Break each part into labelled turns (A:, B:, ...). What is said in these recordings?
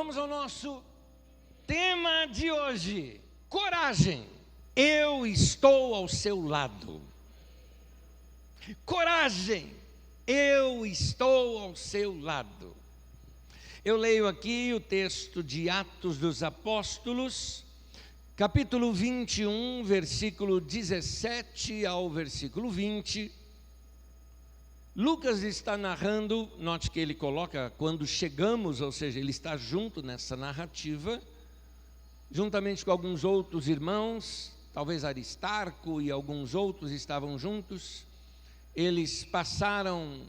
A: Vamos ao nosso tema de hoje: coragem. Eu estou ao seu lado. Coragem, eu estou ao seu lado. Eu leio aqui o texto de Atos dos Apóstolos, capítulo 21, versículo 17 ao versículo 20. Lucas está narrando, note que ele coloca quando chegamos, ou seja, ele está junto nessa narrativa, juntamente com alguns outros irmãos, talvez Aristarco e alguns outros estavam juntos. Eles passaram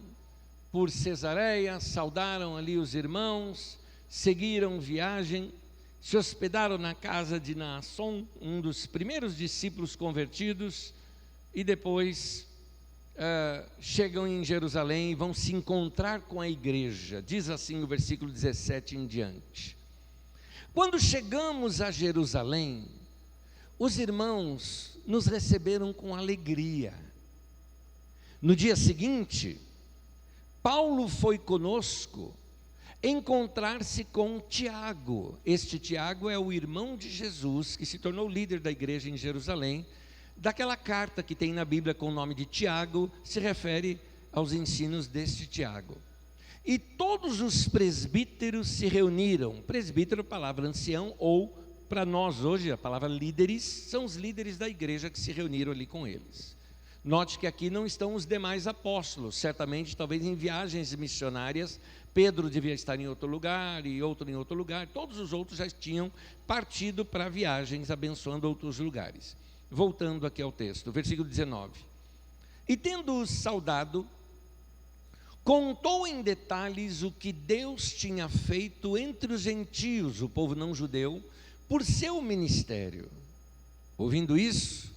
A: por Cesareia, saudaram ali os irmãos, seguiram viagem, se hospedaram na casa de Naasson, um dos primeiros discípulos convertidos, e depois chegam em Jerusalém e vão se encontrar com a igreja. Diz assim o versículo 17 em diante: quando chegamos a Jerusalém, os irmãos nos receberam com alegria. No dia seguinte, Paulo foi conosco encontrar-se com Tiago. Este Tiago é o irmão de Jesus, que se tornou líder da igreja em Jerusalém. Daquela carta que tem na Bíblia com o nome de Tiago, se refere aos ensinos deste Tiago. E todos os presbíteros se reuniram. Presbítero, palavra ancião, ou para nós hoje, a palavra líderes, são os líderes da igreja que se reuniram ali com eles. Note que aqui não estão os demais apóstolos, certamente, talvez em viagens missionárias, Pedro devia estar em outro lugar e outro em outro lugar, todos os outros já tinham partido para viagens, abençoando outros lugares. Voltando aqui ao texto, versículo 19: e tendo-os saudado, contou em detalhes o que Deus tinha feito entre os gentios, o povo não judeu, por seu ministério. Ouvindo isso,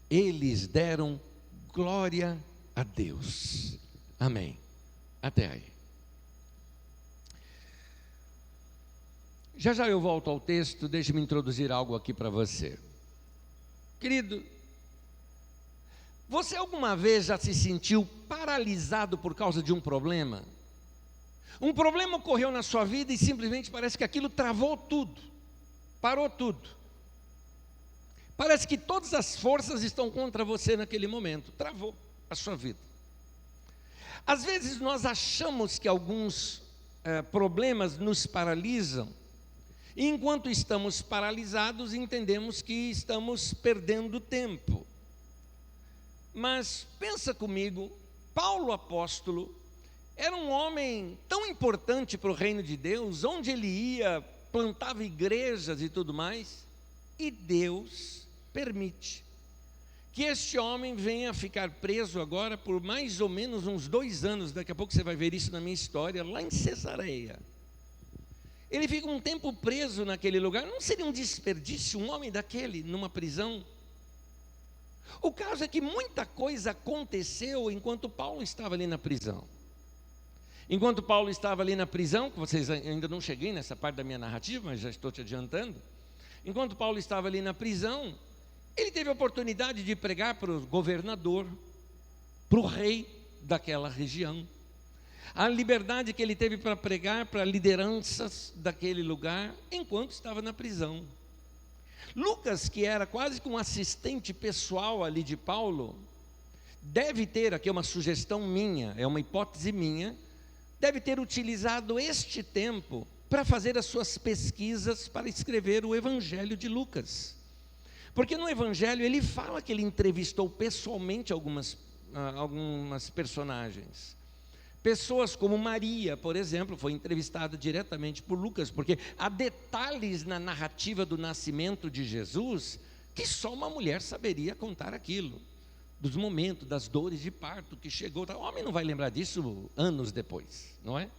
A: eles deram glória a Deus. Amém. Até aí. Já já eu volto ao texto, deixe-me introduzir algo aqui para você. Querido, você alguma vez já se sentiu paralisado por causa de um problema? Um problema ocorreu na sua vida e simplesmente parece que aquilo travou tudo, parou tudo. Parece que todas as forças estão contra você naquele momento, travou a sua vida. Às vezes nós achamos que alguns problemas nos paralisam, e enquanto estamos paralisados, entendemos que estamos perdendo tempo. Mas pensa comigo, Paulo apóstolo era um homem tão importante para o reino de Deus, onde ele ia, plantava igrejas e tudo mais, e Deus permite que este homem venha ficar preso agora por mais ou menos uns 2 anos, daqui a pouco você vai ver isso na minha história, lá em Cesareia. Ele fica um tempo preso naquele lugar. Não seria um desperdício um homem daquele numa prisão? O caso é que muita coisa aconteceu enquanto Paulo estava ali na prisão. Enquanto Paulo estava ali na prisão, que vocês ainda não cheguei nessa parte da minha narrativa, mas já estou te adiantando. Enquanto Paulo estava ali na prisão, ele teve a oportunidade de pregar para o governador, para o rei daquela região. A liberdade que ele teve para pregar para lideranças daquele lugar, enquanto estava na prisão. Lucas, que era quase que um assistente pessoal ali de Paulo, deve ter, aqui é uma sugestão minha, é uma hipótese minha, deve ter utilizado este tempo para fazer as suas pesquisas para escrever o Evangelho de Lucas. Porque no Evangelho ele fala que ele entrevistou pessoalmente algumas personagens. Pessoas como Maria, por exemplo, foi entrevistada diretamente por Lucas, porque há detalhes na narrativa do nascimento de Jesus que só uma mulher saberia contar aquilo, dos momentos, das dores de parto que chegou. O homem não vai lembrar disso anos depois, não é?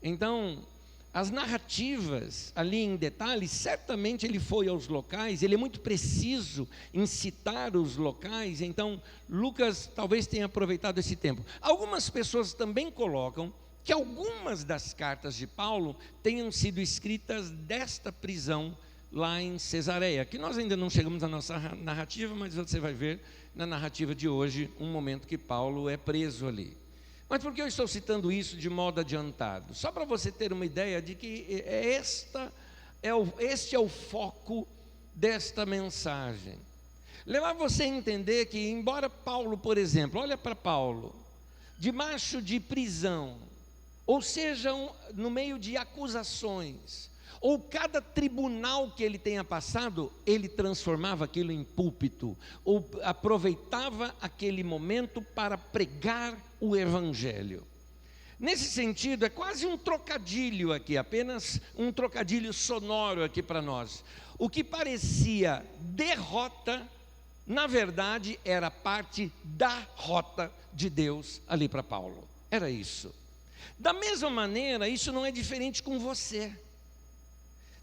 A: Então, as narrativas ali em detalhes, certamente ele foi aos locais, ele é muito preciso em citar os locais, então Lucas talvez tenha aproveitado esse tempo. Algumas pessoas também colocam que algumas das cartas de Paulo tenham sido escritas desta prisão lá em Cesareia, que nós ainda não chegamos na nossa narrativa, mas você vai ver na narrativa de hoje um momento que Paulo é preso ali. Mas por que eu estou citando isso de modo adiantado? Só para você ter uma ideia de que este é o foco desta mensagem. Levar você a entender que, embora Paulo, por exemplo, olha para Paulo, debaixo de prisão, ou seja, no meio de acusações, ou cada tribunal que ele tenha passado, ele transformava aquilo em púlpito, ou aproveitava aquele momento para pregar o Evangelho. Nesse sentido, é quase um trocadilho aqui, apenas um trocadilho sonoro aqui para nós. O que parecia derrota, na verdade, era parte da rota de Deus ali para Paulo. Era isso. Da mesma maneira, isso não é diferente com você.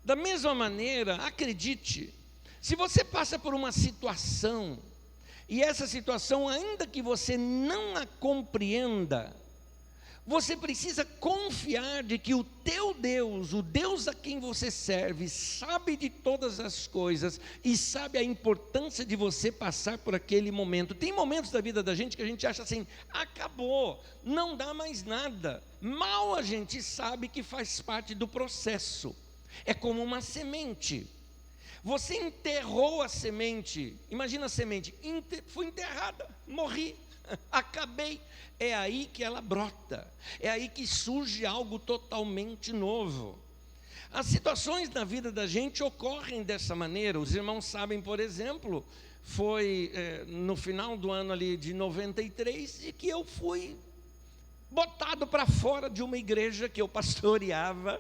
A: Da mesma maneira, acredite, se você passa por uma situação, e essa situação, ainda que você não a compreenda, você precisa confiar de que o teu Deus, o Deus a quem você serve, sabe de todas as coisas e sabe a importância de você passar por aquele momento. Tem momentos da vida da gente que a gente acha assim, acabou, não dá mais nada. Mal a gente sabe que faz parte do processo. É como uma semente. Você enterrou a semente, imagina a semente, fui enterrada, morri, acabei. É aí que ela brota, é aí que surge algo totalmente novo. As situações na vida da gente ocorrem dessa maneira. Os irmãos sabem, por exemplo, foi no final do ano ali de 93, de que eu fui botado para fora de uma igreja que eu pastoreava,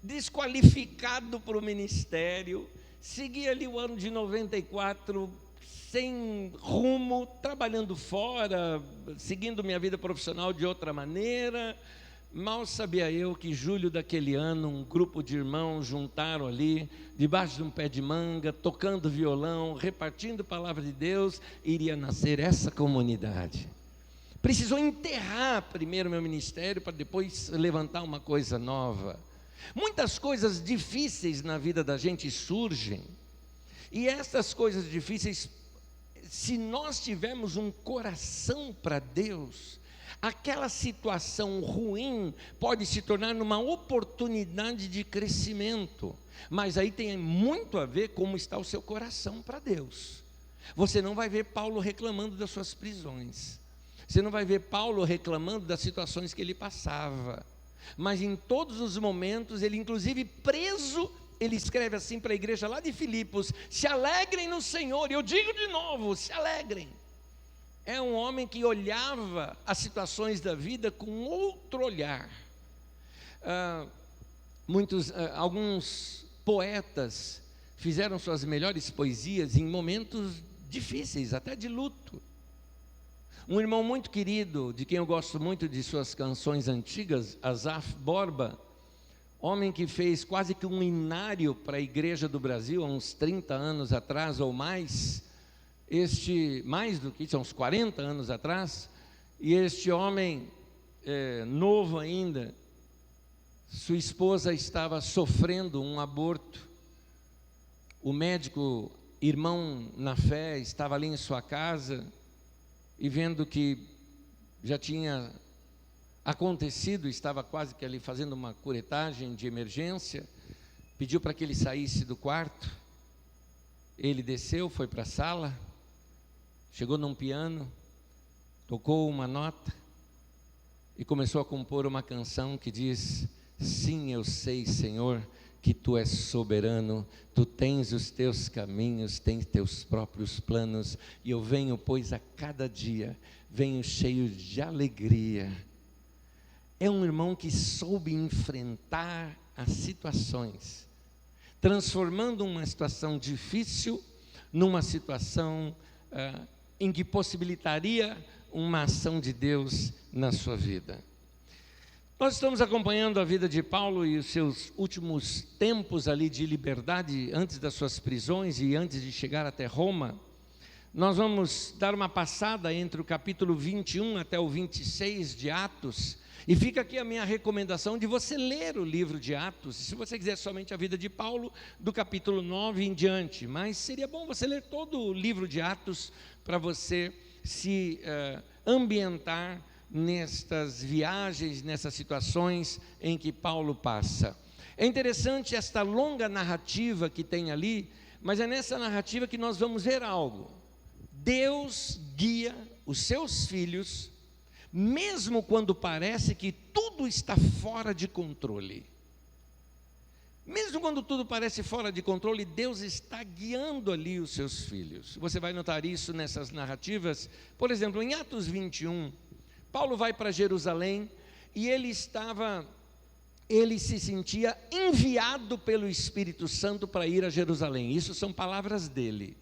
A: desqualificado para o ministério, segui ali o ano de 94 sem rumo, trabalhando fora, seguindo minha vida profissional de outra maneira. Mal sabia eu que julho daquele ano, um grupo de irmãos juntaram ali, debaixo de um pé de manga, tocando violão, repartindo a palavra de Deus, iria nascer essa comunidade. Precisou enterrar primeiro meu ministério, para depois levantar uma coisa nova. Muitas coisas difíceis na vida da gente surgem, e essas coisas difíceis, se nós tivermos um coração para Deus, aquela situação ruim pode se tornar uma oportunidade de crescimento, mas aí tem muito a ver como está o seu coração para Deus. Você não vai ver Paulo reclamando das suas prisões, você não vai ver Paulo reclamando das situações que ele passava, mas em todos os momentos, ele inclusive preso, ele escreve assim para a igreja lá de Filipos: se alegrem no Senhor. E eu digo de novo, se alegrem. É um homem que olhava as situações da vida com outro olhar. Alguns poetas fizeram suas melhores poesias em momentos difíceis, até de luto. Um irmão muito querido, de quem eu gosto muito de suas canções antigas, Asaf Borba, homem que fez quase que um inário para a igreja do Brasil há uns 30 anos atrás ou mais, mais do que isso, há uns 40 anos atrás, e este homem, novo ainda, sua esposa estava sofrendo um aborto. O médico, irmão na fé, estava ali em sua casa, e vendo que já tinha acontecido, estava quase que ali fazendo uma curetagem de emergência, pediu para que ele saísse do quarto. Ele desceu, foi para a sala, chegou num piano, tocou uma nota e começou a compor uma canção que diz: sim, eu sei, Senhor, que Tu és soberano, Tu tens os Teus caminhos, tens Teus próprios planos, e eu venho, pois a cada dia, venho cheio de alegria. É um irmão que soube enfrentar as situações, transformando uma situação difícil numa situação em que possibilitaria uma ação de Deus na sua vida. Nós estamos acompanhando a vida de Paulo e os seus últimos tempos ali de liberdade, antes das suas prisões e antes de chegar até Roma. Nós vamos dar uma passada entre o capítulo 21 até o 26 de Atos, e fica aqui a minha recomendação de você ler o livro de Atos, se você quiser somente a vida de Paulo, do capítulo 9 em diante, mas seria bom você ler todo o livro de Atos, para você se ambientar nestas viagens, nessas situações em que Paulo passa. É interessante esta longa narrativa que tem ali, mas é nessa narrativa que nós vamos ver algo. Deus guia os seus filhos, mesmo quando parece que tudo está fora de controle. Mesmo quando tudo parece fora de controle, Deus está guiando ali os seus filhos. Você vai notar isso nessas narrativas. Por exemplo, em Atos 21, Paulo vai para Jerusalém e ele se sentia enviado pelo Espírito Santo para ir a Jerusalém. Isso são palavras dele.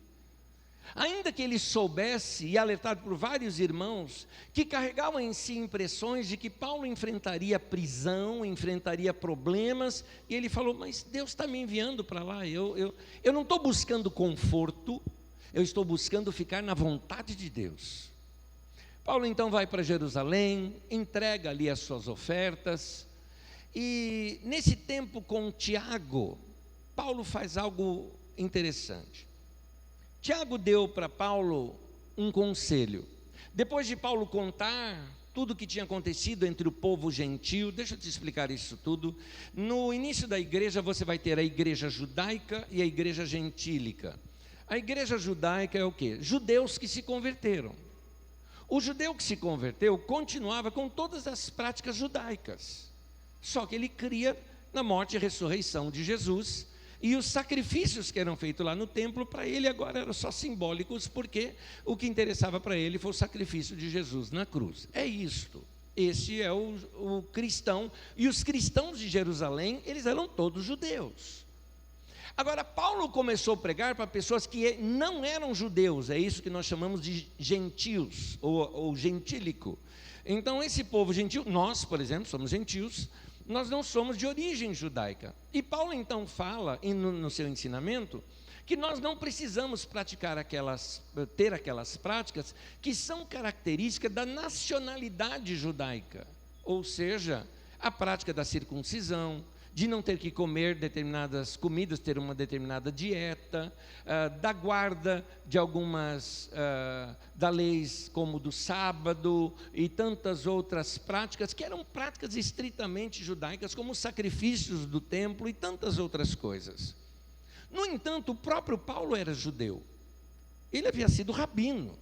A: Ainda que ele soubesse, e alertado por vários irmãos, que carregavam em si impressões de que Paulo enfrentaria prisão, enfrentaria problemas, e ele falou, mas Deus está me enviando para lá, eu não estou buscando conforto, eu estou buscando ficar na vontade de Deus. Paulo então vai para Jerusalém, entrega ali as suas ofertas, e nesse tempo com Tiago, Paulo faz algo interessante. Tiago deu para Paulo um conselho. Depois de Paulo contar tudo o que tinha acontecido entre o povo gentil, deixa eu te explicar isso tudo. No início da igreja você vai ter a igreja judaica e a igreja gentílica. A igreja judaica é o quê? Judeus que se converteram. O judeu que se converteu continuava com todas as práticas judaicas, só que ele cria na morte e ressurreição de Jesus. E os sacrifícios que eram feitos lá no templo, para ele agora eram só simbólicos, porque o que interessava para ele foi o sacrifício de Jesus na cruz. É isto. Esse é o cristão. E os cristãos de Jerusalém, eles eram todos judeus. Agora, Paulo começou a pregar para pessoas que não eram judeus. É isso que nós chamamos de gentios, ou gentílico. Então, esse povo gentil, nós, por exemplo, somos gentios, nós não somos de origem judaica. E Paulo então fala no seu ensinamento que nós não precisamos ter aquelas práticas que são características da nacionalidade judaica, ou seja, a prática da circuncisão, de não ter que comer determinadas comidas, ter uma determinada dieta, da guarda de algumas da leis como do sábado e tantas outras práticas que eram práticas estritamente judaicas, como os sacrifícios do templo e tantas outras coisas. No entanto, o próprio Paulo era judeu. Ele havia sido rabino,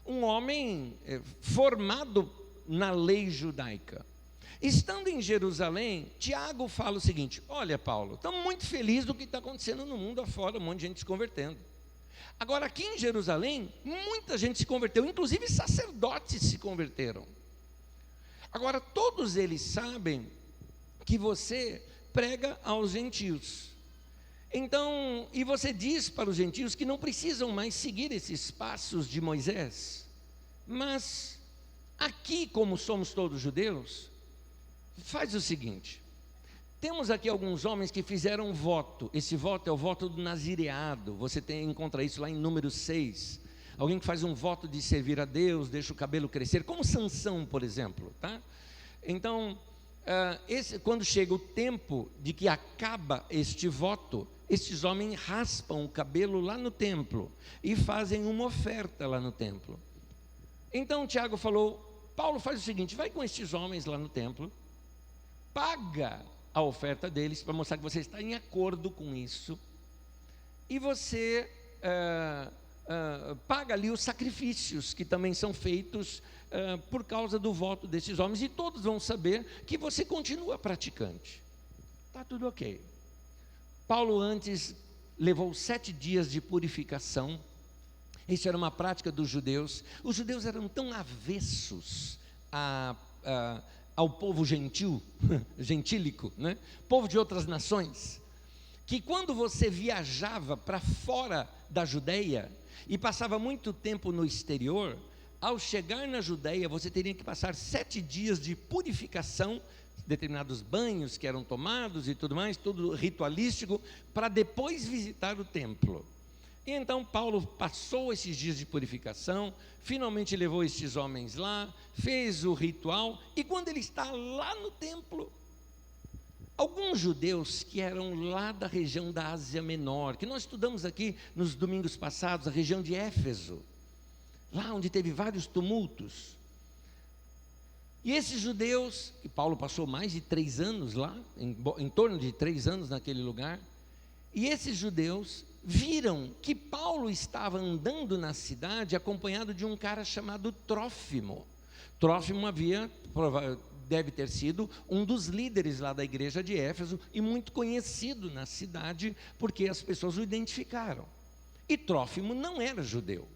A: um homem formado na lei judaica. Estando em Jerusalém, Tiago fala o seguinte: olha, Paulo, estamos muito felizes do que está acontecendo no mundo afora, um monte de gente se convertendo. Agora, aqui em Jerusalém, muita gente se converteu, inclusive sacerdotes se converteram. Agora, todos eles sabem que você prega aos gentios. Então, e você diz para os gentios que não precisam mais seguir esses passos de Moisés. Mas, aqui, como somos todos judeus, faz o seguinte: temos aqui alguns homens que fizeram um voto. Esse voto é o voto do nazireado. Você encontra isso lá em Números 6. Alguém que faz um voto de servir a Deus, deixa o cabelo crescer, como Sansão, por exemplo, tá? Então, quando chega o tempo de que acaba este voto, estes homens raspam o cabelo lá no templo e fazem uma oferta lá no templo. Então Tiago falou: Paulo, faz o seguinte, vai com estes homens lá no templo, paga a oferta deles, para mostrar que você está em acordo com isso, e você paga ali os sacrifícios que também são feitos por causa do voto desses homens, e todos vão saber que você continua praticante. Está tudo ok. Paulo antes levou 7 dias de purificação. Isso era uma prática dos judeus. Os judeus eram tão avessos ao povo gentil, gentílico, né? Povo de outras nações, que quando você viajava para fora da Judeia e passava muito tempo no exterior, ao chegar na Judeia você teria que passar 7 dias de purificação, determinados banhos que eram tomados e tudo mais, tudo ritualístico, para depois visitar o templo. E então Paulo passou esses dias de purificação, finalmente levou estes homens lá, fez o ritual, e quando ele está lá no templo, alguns judeus que eram lá da região da Ásia Menor, que nós estudamos aqui nos domingos passados, a região de Éfeso, lá onde teve vários tumultos, E esses judeus, que Paulo passou mais de 3 anos lá, em torno de 3 anos naquele lugar, e esses judeus viram que Paulo estava andando na cidade acompanhado de um cara chamado Trófimo. Trófimo deve ter sido um dos líderes lá da igreja de Éfeso e muito conhecido na cidade, porque as pessoas o identificaram. E Trófimo não era judeu.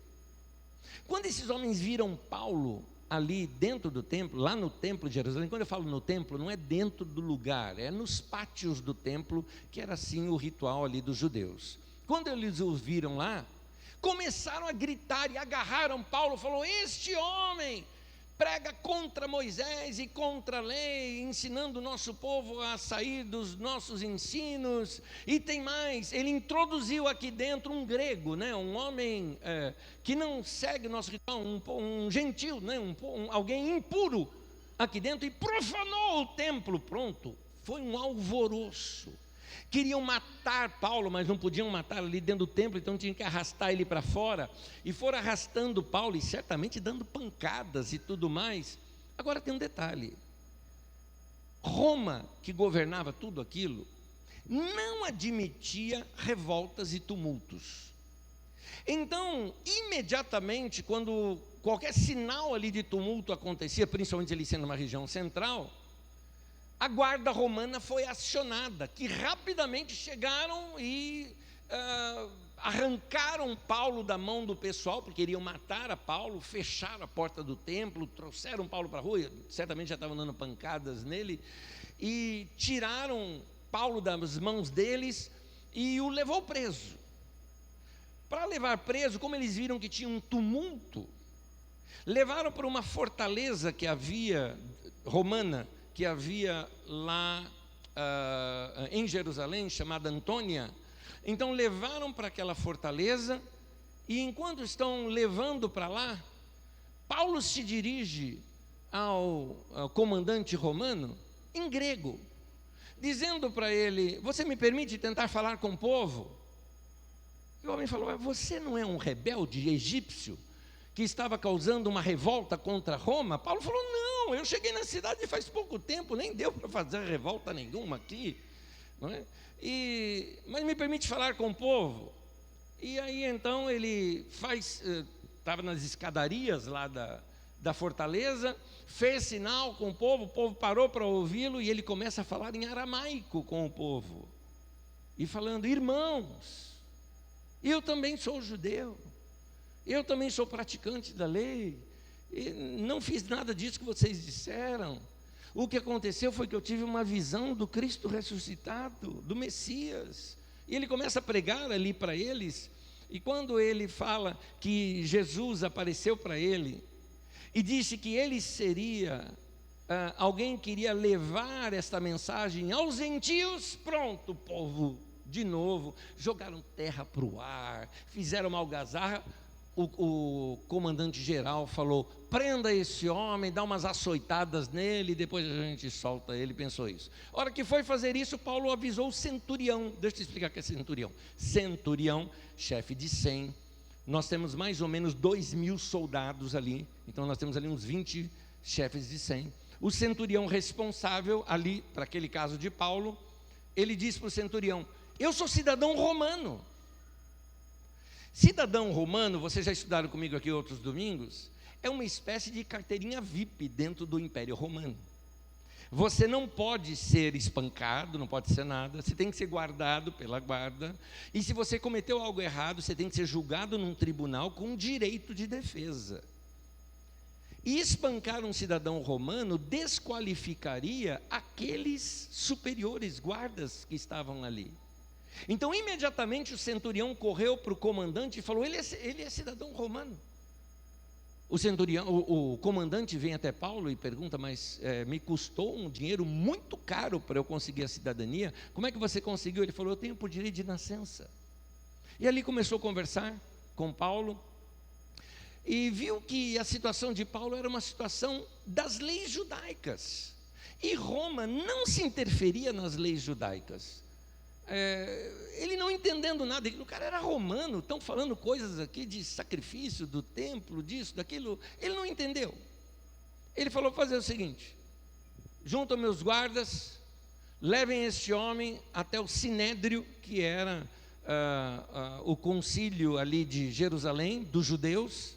A: Quando esses homens viram Paulo ali dentro do templo, lá no templo de Jerusalém, quando eu falo no templo, não é dentro do lugar, é nos pátios do templo, que era assim o ritual ali dos judeus. Quando eles o viram lá, começaram a gritar e agarraram Paulo, falou: este homem prega contra Moisés e contra a lei, ensinando o nosso povo a sair dos nossos ensinos. E tem mais, ele introduziu aqui dentro um grego, né, um homem que não segue o nosso ritual, um gentil, né, alguém impuro aqui dentro, e profanou o templo. Pronto, foi um alvoroço. Queriam matar Paulo, mas não podiam matar ali dentro do templo, então tinham que arrastar ele para fora, e foram arrastando Paulo, e certamente dando pancadas e tudo mais. Agora tem um detalhe: Roma, que governava tudo aquilo, não admitia revoltas e tumultos. Então, imediatamente, quando qualquer sinal ali de tumulto acontecia, principalmente ali sendo uma região central, a guarda romana foi acionada, que rapidamente chegaram e arrancaram Paulo da mão do pessoal, porque iriam matar a Paulo, fecharam a porta do templo, trouxeram Paulo para a rua, certamente já estavam dando pancadas nele, e tiraram Paulo das mãos deles e o levou preso. Para levar preso, como eles viram que tinha um tumulto, levaram para uma fortaleza que havia, romana, que havia lá em Jerusalém, chamada Antônia. Então levaram para aquela fortaleza, e enquanto estão levando para lá, Paulo se dirige ao comandante romano em grego, dizendo para ele: você me permite tentar falar com o povo? E o homem falou: você não é um rebelde egípcio que estava causando uma revolta contra Roma? Paulo falou: não, eu cheguei na cidade faz pouco tempo, nem deu para fazer revolta nenhuma aqui, não é? Mas me permite falar com o povo. E aí então ele estava nas escadarias lá da fortaleza, fez sinal com o povo parou para ouvi-lo, e ele começa a falar em aramaico com o povo, e falando: irmãos, eu também sou judeu, eu também sou praticante da lei, e não fiz nada disso que vocês disseram. O que aconteceu foi que eu tive uma visão do Cristo ressuscitado, do Messias. E ele começa a pregar ali para eles, e quando ele fala que Jesus apareceu para ele e disse que ele seria alguém que iria levar esta mensagem aos gentios, pronto, o povo de novo jogaram terra para o ar, fizeram uma algazarra. O comandante-geral falou: prenda esse homem, dá umas açoitadas nele, depois a gente solta ele. Pensou isso. A hora que foi fazer isso, Paulo avisou o centurião. Deixa eu te explicar o que é centurião. Centurião, chefe de 100. Nós temos mais ou menos 2.000 soldados ali, então nós temos ali uns 20 chefes de 100. O centurião responsável ali, para aquele caso de Paulo, ele disse para o centurião: eu sou cidadão romano. Cidadão romano, vocês já estudaram comigo aqui outros domingos, é uma espécie de carteirinha VIP dentro do Império Romano. Você não pode ser espancado, não pode ser nada, você tem que ser guardado pela guarda, e se você cometeu algo errado, você tem que ser julgado num tribunal com direito de defesa. E espancar um cidadão romano desqualificaria aqueles superiores guardas que estavam ali. Então, imediatamente o centurião correu para o comandante e falou: ele é cidadão romano. O comandante vem até Paulo e pergunta: mas me custou um dinheiro muito caro para eu conseguir a cidadania, como é que você conseguiu? Ele falou: eu tenho por direito de nascença. E ali começou a conversar com Paulo, e viu que a situação de Paulo era uma situação das leis judaicas, e Roma não se interferia nas leis judaicas. Ele não entendendo nada, o cara era romano, estão falando coisas aqui de sacrifício do templo, disso, daquilo, ele não entendeu. Ele falou: fazer o seguinte, juntam meus guardas, levem este homem até o Sinédrio, que era o concílio ali de Jerusalém, dos judeus,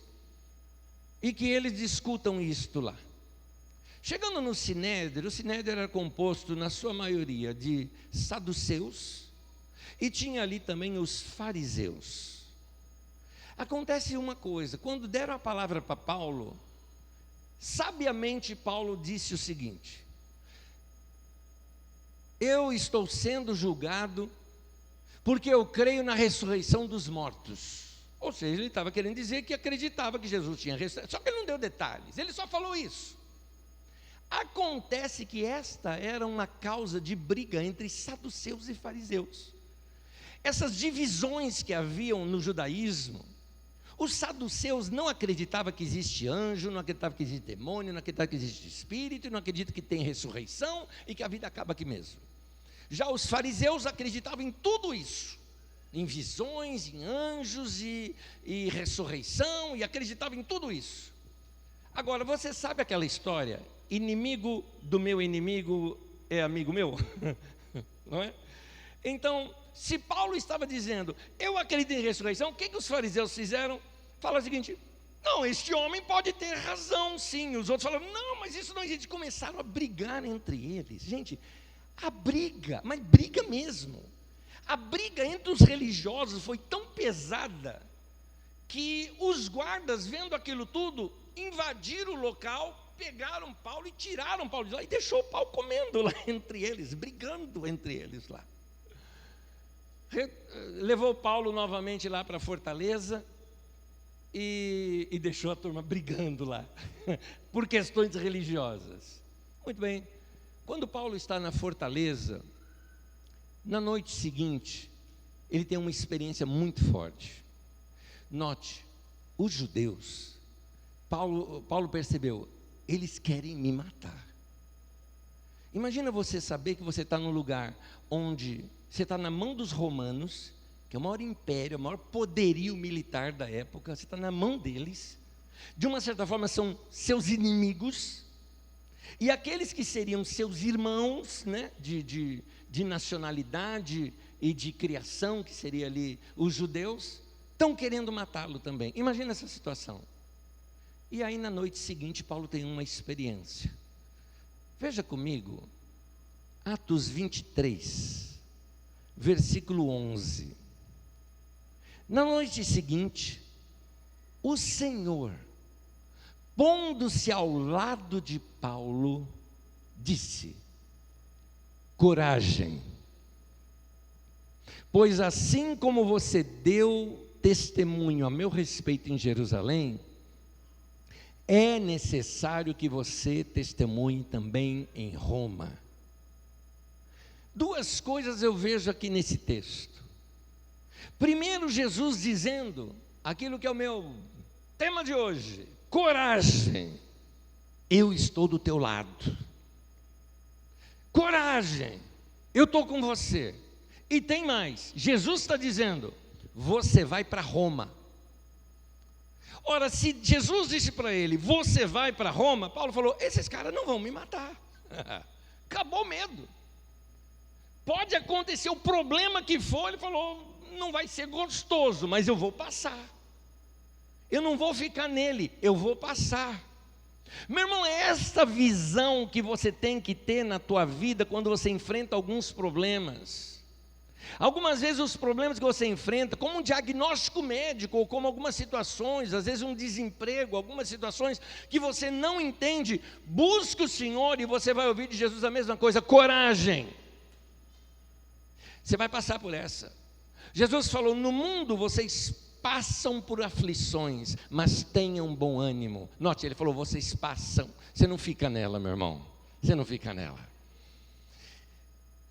A: e que eles discutam isto lá. Chegando no Sinédrio, o Sinédrio era composto, na sua maioria, de saduceus, e tinha ali também os fariseus. Acontece uma coisa, quando deram a palavra para Paulo, sabiamente Paulo disse o seguinte: eu estou sendo julgado porque eu creio na ressurreição dos mortos. Ou seja, ele estava querendo dizer que acreditava que Jesus tinha ressuscitado, só que ele não deu detalhes, ele só falou isso. Acontece que esta era uma causa de briga entre saduceus e fariseus. Essas divisões que haviam no judaísmo, os saduceus não acreditavam que existe anjo, não acreditavam que existe demônio, não acreditavam que existe espírito, não acreditam que tem ressurreição e que a vida acaba aqui mesmo. Já os fariseus acreditavam em tudo isso, em visões, em anjos e ressurreição, e acreditavam em tudo isso. Agora, você sabe aquela história, inimigo do meu inimigo é amigo meu? Não é? Então, se Paulo estava dizendo, eu acredito em ressurreição, o que os fariseus fizeram? Fala o seguinte: não, este homem pode ter razão, sim. Os outros falaram, não, mas isso não existe. Começaram a brigar entre eles. Gente, a briga, mas briga mesmo. A briga entre os religiosos foi tão pesada que os guardas, vendo aquilo tudo, invadiram o local, pegaram Paulo e tiraram Paulo de lá e deixou Paulo comendo lá entre eles, brigando entre eles lá. Levou Paulo novamente lá para a fortaleza e deixou a turma brigando lá, por questões religiosas. Muito bem, quando Paulo está na fortaleza, na noite seguinte, ele tem uma experiência muito forte. Note, os judeus, Paulo percebeu, eles querem me matar. Imagina você saber que você está num lugar onde você está na mão dos romanos, que é o maior império, o maior poderio militar da época, você está na mão deles, de uma certa forma são seus inimigos, e aqueles que seriam seus irmãos, né, de nacionalidade e de criação, que seria ali os judeus, estão querendo matá-lo também. Imagina essa situação. E aí na noite seguinte Paulo tem uma experiência. Veja comigo, Atos 23, versículo 11. Na noite seguinte, o Senhor, pondo-se ao lado de Paulo, disse: coragem, pois assim como você deu testemunho a meu respeito em Jerusalém, é necessário que você testemunhe também em Roma. Duas coisas eu vejo aqui nesse texto. Primeiro, Jesus dizendo aquilo que é o meu tema de hoje: coragem, eu estou do teu lado. Coragem, eu estou com você. E tem mais, Jesus está dizendo, você vai para Roma. Ora, se Jesus disse para ele, você vai para Roma, Paulo falou, esses caras não vão me matar. Acabou o medo. Pode acontecer o problema que for, ele falou, não vai ser gostoso, mas eu vou passar. Eu não vou ficar nele, eu vou passar. Meu irmão, é esta visão que você tem que ter na tua vida quando você enfrenta alguns problemas. Algumas vezes os problemas que você enfrenta, como um diagnóstico médico, ou como algumas situações, às vezes um desemprego, algumas situações que você não entende, busque o Senhor e você vai ouvir de Jesus a mesma coisa: coragem. Você vai passar por essa. Jesus falou, no mundo vocês passam por aflições, mas tenham bom ânimo. Note, ele falou, vocês passam, você não fica nela, meu irmão, você não fica nela.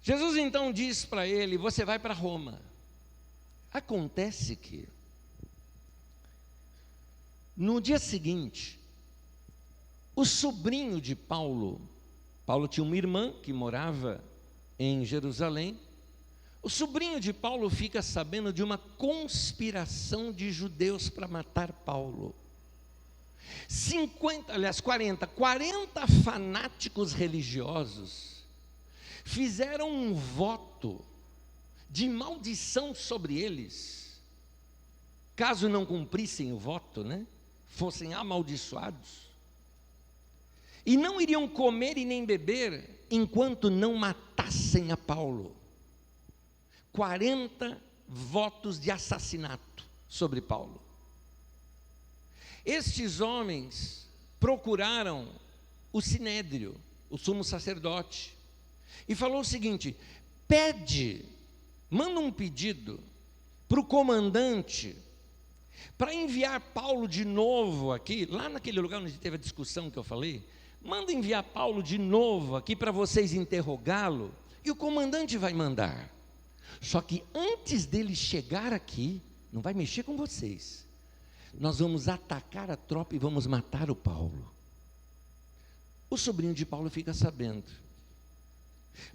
A: Jesus então diz para ele, você vai para Roma. Acontece que, no dia seguinte, o sobrinho de Paulo tinha uma irmã que morava em Jerusalém. O sobrinho de Paulo fica sabendo de uma conspiração de judeus para matar Paulo. 40 fanáticos religiosos fizeram um voto de maldição sobre eles, caso não cumprissem o voto, né? Fossem amaldiçoados, e não iriam comer e nem beber enquanto não matassem a Paulo. 40 votos de assassinato sobre Paulo. Estes homens procuraram o sinédrio, o sumo sacerdote, e falou o seguinte: manda um pedido para o comandante, para enviar Paulo de novo aqui, lá naquele lugar onde teve a discussão que eu falei, manda enviar Paulo de novo aqui para vocês interrogá-lo, e o comandante vai mandar. Só que antes dele chegar aqui, não vai mexer com vocês, nós vamos atacar a tropa e vamos matar o Paulo. O sobrinho de Paulo fica sabendo,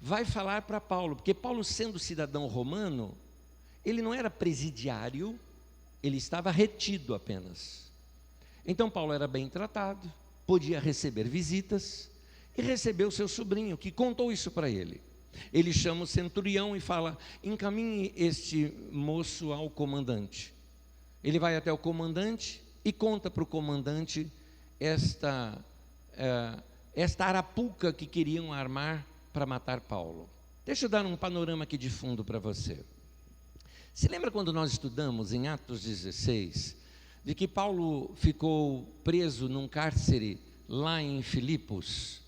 A: vai falar para Paulo, porque Paulo, sendo cidadão romano, ele não era presidiário, ele estava retido apenas. Então Paulo era bem tratado, podia receber visitas, e recebeu seu sobrinho, que contou isso para ele. Ele chama o centurião e fala: encaminhe este moço ao comandante. Ele vai até o comandante e conta para o comandante esta arapuca que queriam armar para matar Paulo. Deixa eu dar um panorama aqui de fundo para você. Se lembra quando nós estudamos em Atos 16, de que Paulo ficou preso num cárcere lá em Filipos,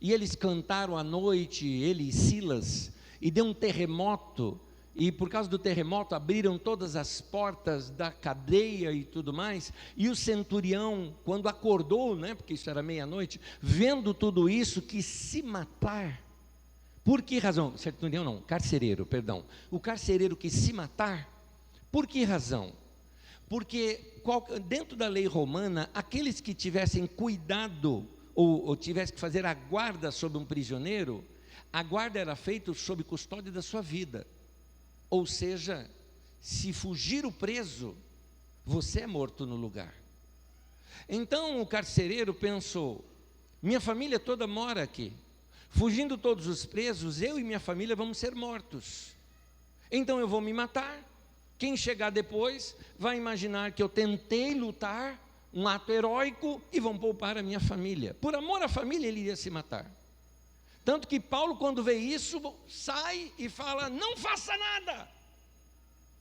A: e eles cantaram à noite, ele e Silas, e deu um terremoto, e por causa do terremoto abriram todas as portas da cadeia e tudo mais, e o centurião, quando acordou, né, porque isso era meia-noite, vendo tudo isso, quis se matar. Por que razão? Centurião não, carcereiro, perdão. O carcereiro quis se matar, por que razão? Porque dentro da lei romana, aqueles que tivessem cuidado, ou tivesse que fazer a guarda sobre um prisioneiro, a guarda era feita sob custódia da sua vida. Ou seja, se fugir o preso, você é morto no lugar. Então o carcereiro pensou: minha família toda mora aqui, fugindo todos os presos, eu e minha família vamos ser mortos. Então eu vou me matar. Quem chegar depois vai imaginar que eu tentei lutar, um ato heróico, e vão poupar a minha família. Por amor à família ele iria se matar. Tanto que Paulo, quando vê isso, sai e fala: não faça nada,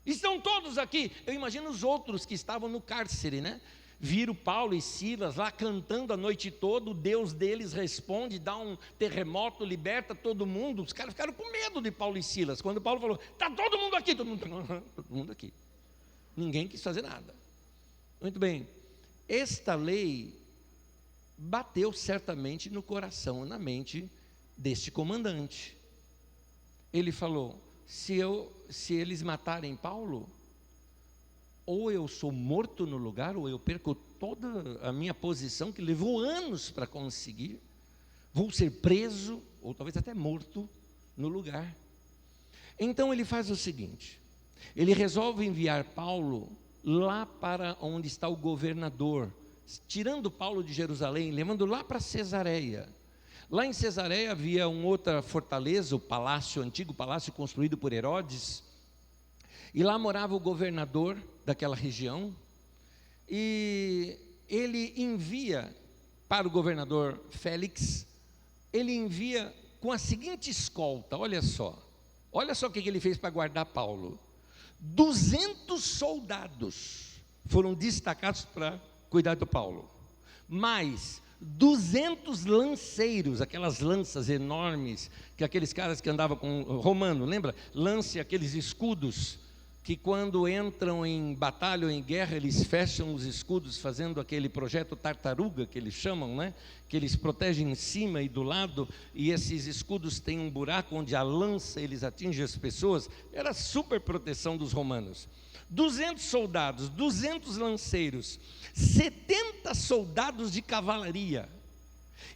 A: estão todos aqui. Eu imagino os outros que estavam no cárcere, né? Viram Paulo e Silas lá cantando a noite toda, o Deus deles responde, dá um terremoto, liberta todo mundo. Os caras ficaram com medo de Paulo e Silas. Quando Paulo falou: está todo mundo aqui, todo mundo aqui. Ninguém quis fazer nada. Muito bem. Esta lei bateu certamente no coração, na mente deste comandante. Ele falou: se eles matarem Paulo, ou eu sou morto no lugar, ou eu perco toda a minha posição, que levou anos para conseguir, vou ser preso, ou talvez até morto no lugar. Então ele faz o seguinte: ele resolve enviar Paulo lá para onde está o governador, tirando Paulo de Jerusalém, levando lá para Cesareia. Lá em Cesareia havia uma outra fortaleza, o antigo palácio construído por Herodes, e lá morava o governador daquela região, e ele envia para o governador Félix, ele envia com a seguinte escolta: olha só o que ele fez para guardar Paulo. 200 soldados foram destacados para cuidar do Paulo, mais 200 lanceiros, aquelas lanças enormes, que aqueles caras que andavam com romano, lembra? Lance, aqueles escudos, que quando entram em batalha ou em guerra, eles fecham os escudos, fazendo aquele projeto tartaruga, que eles chamam, né? Que eles protegem em cima e do lado, e esses escudos têm um buraco onde a lança, eles atingem as pessoas. Era a super proteção dos romanos. 200 soldados, 200 lanceiros, 70 soldados de cavalaria,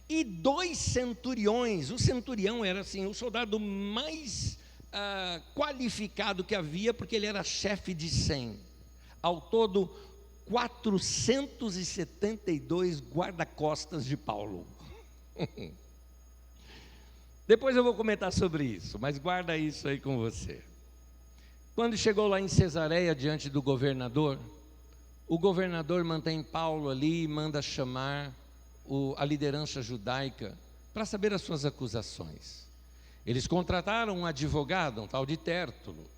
A: e 2 centuriões. O centurião era assim, o soldado mais qualificado que havia, porque ele era chefe de 100. Ao todo, 472 guarda-costas de Paulo. Depois eu vou comentar sobre isso, mas guarda isso aí com você. Quando chegou lá em Cesareia, diante do governador, o governador mantém Paulo ali e manda chamar a liderança judaica para saber as suas acusações. Eles contrataram um advogado, um tal de Tértulo,